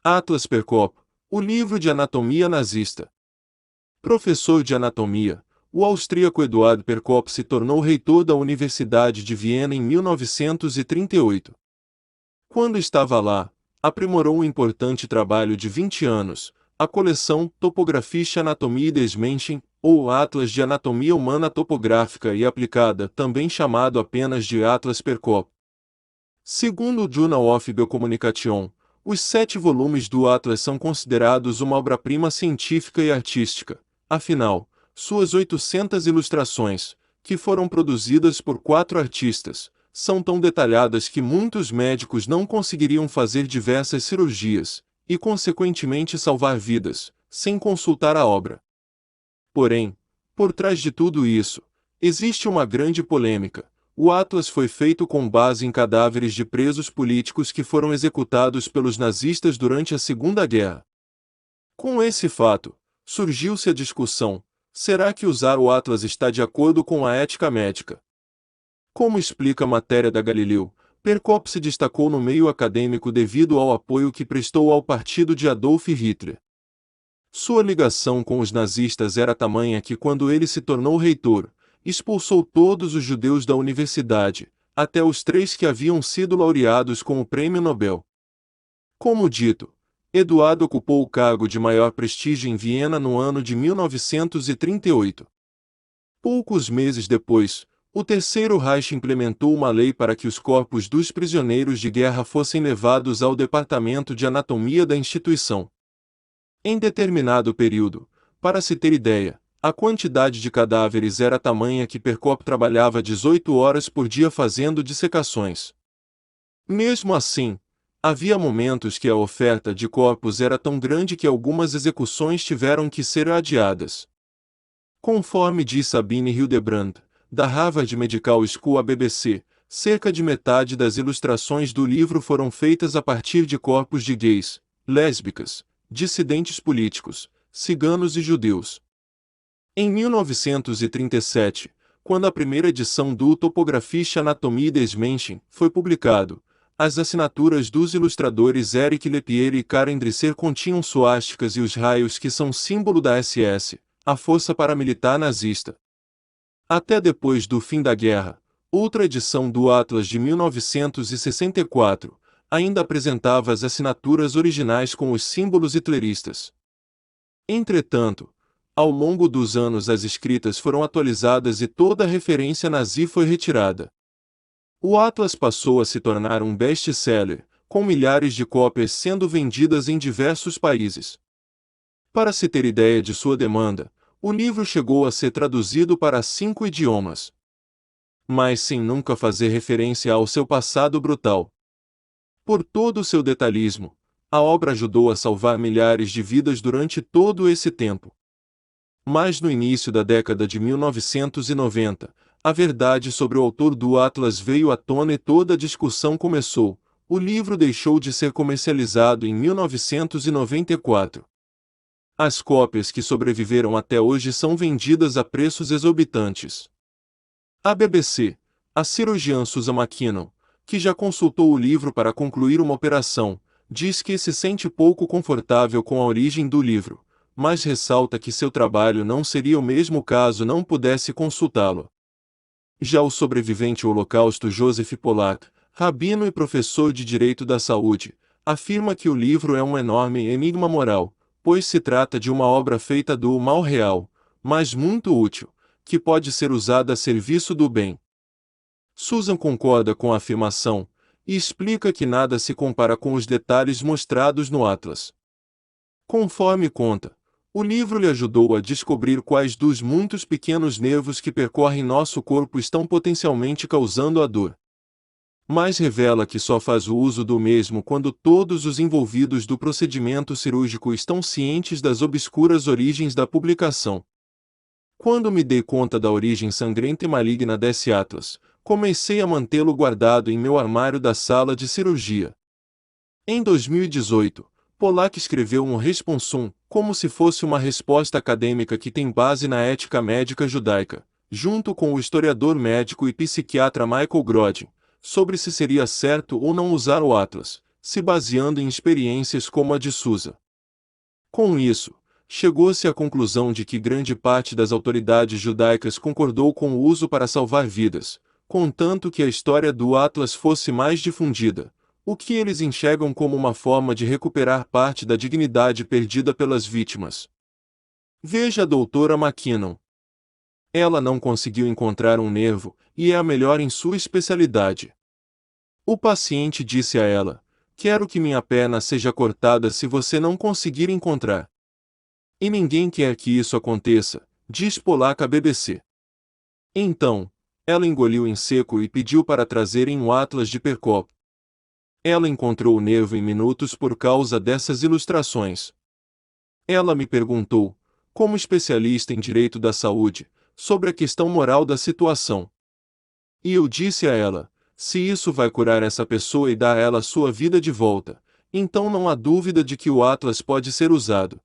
Atlas Perkop, o livro de anatomia nazista. Professor de anatomia, o austríaco Eduard Perkop se tornou reitor da Universidade de Viena em 1938. Quando estava lá, aprimorou um importante trabalho de 20 anos, a coleção Topographische Anatomie des Menschen, ou Atlas de Anatomia Humana Topográfica e Aplicada, também chamado apenas de Atlas Perkop. Segundo o Journal of Biocommunication, os 7 volumes do Atlas são considerados uma obra-prima científica e artística. Afinal, suas 800 ilustrações, que foram produzidas por 4 artistas, são tão detalhadas que muitos médicos não conseguiriam fazer diversas cirurgias, e consequentemente salvar vidas, sem consultar a obra. Porém, por trás de tudo isso, existe uma grande polêmica. O Atlas foi feito com base em cadáveres de presos políticos que foram executados pelos nazistas durante a Segunda Guerra. Com esse fato, surgiu-se a discussão: será que usar o Atlas está de acordo com a ética médica? Como explica a matéria da Galileu, Perkop se destacou no meio acadêmico devido ao apoio que prestou ao partido de Adolf Hitler. Sua ligação com os nazistas era tamanha que, quando ele se tornou reitor, expulsou todos os judeus da universidade, até os 3 que haviam sido laureados com o Prêmio Nobel. Como dito, Eduardo ocupou o cargo de maior prestígio em Viena no ano de 1938. Poucos meses depois, o Terceiro Reich implementou uma lei para que os corpos dos prisioneiros de guerra fossem levados ao departamento de anatomia da instituição. Em determinado período, para se ter ideia, a quantidade de cadáveres era tamanha que Perkop trabalhava 18 horas por dia fazendo dissecações. Mesmo assim, havia momentos que a oferta de corpos era tão grande que algumas execuções tiveram que ser adiadas. Conforme diz Sabine Hildebrand, da Harvard Medical School à BBC, cerca de metade das ilustrações do livro foram feitas a partir de corpos de gays, lésbicas, dissidentes políticos, ciganos e judeus. Em 1937, quando a primeira edição do Topographische Anatomie des Menschen foi publicado, as assinaturas dos ilustradores Eric Lepierre e Karen Dresser continham suásticas e os raios que são símbolo da SS, a força paramilitar nazista. Até depois do fim da guerra, outra edição do Atlas de 1964 ainda apresentava as assinaturas originais com os símbolos hitleristas. Entretanto, ao longo dos anos as escritas foram atualizadas e toda referência nazi foi retirada. O Atlas passou a se tornar um best-seller, com milhares de cópias sendo vendidas em diversos países. Para se ter ideia de sua demanda, o livro chegou a ser traduzido para 5 idiomas. Mas sem nunca fazer referência ao seu passado brutal. Por todo o seu detalhismo, a obra ajudou a salvar milhares de vidas durante todo esse tempo. Mas no início da década de 1990, a verdade sobre o autor do Atlas veio à tona e toda a discussão começou. O livro deixou de ser comercializado em 1994. As cópias que sobreviveram até hoje são vendidas a preços exorbitantes. A BBC, a cirurgiã Susan McKinnon, que já consultou o livro para concluir uma operação, diz que se sente pouco confortável com a origem do livro, mas ressalta que seu trabalho não seria o mesmo caso não pudesse consultá-lo. Já o sobrevivente ao Holocausto Joseph Pollack, rabino e professor de Direito da Saúde, afirma que o livro é um enorme enigma moral, pois se trata de uma obra feita do mal real, mas muito útil, que pode ser usada a serviço do bem. Susan concorda com a afirmação, e explica que nada se compara com os detalhes mostrados no Atlas. Conforme conta, o livro lhe ajudou a descobrir quais dos muitos pequenos nervos que percorrem nosso corpo estão potencialmente causando a dor. Mas revela que só faz o uso do mesmo quando todos os envolvidos do procedimento cirúrgico estão cientes das obscuras origens da publicação. Quando me dei conta da origem sangrenta e maligna desse Atlas, comecei a mantê-lo guardado em meu armário da sala de cirurgia. Em 2018, Pollack escreveu um responsum, como se fosse uma resposta acadêmica que tem base na ética médica judaica, junto com o historiador médico e psiquiatra Michael Grodin, sobre se seria certo ou não usar o Atlas, se baseando em experiências como a de Sousa. Com isso, chegou-se à conclusão de que grande parte das autoridades judaicas concordou com o uso para salvar vidas, contanto que a história do Atlas fosse mais difundida, o que eles enxergam como uma forma de recuperar parte da dignidade perdida pelas vítimas. Veja a doutora McKinnon. Ela não conseguiu encontrar um nervo, e é a melhor em sua especialidade. O paciente disse a ela: "Quero que minha perna seja cortada se você não conseguir encontrar." E ninguém quer que isso aconteça, diz Polak à BBC. Então, ela engoliu em seco e pediu para trazerem o Atlas de Perkop. Ela encontrou o nervo em minutos por causa dessas ilustrações. Ela me perguntou, como especialista em direito da saúde, sobre a questão moral da situação. E eu disse a ela: se isso vai curar essa pessoa e dar a ela sua vida de volta, então não há dúvida de que o Atlas pode ser usado.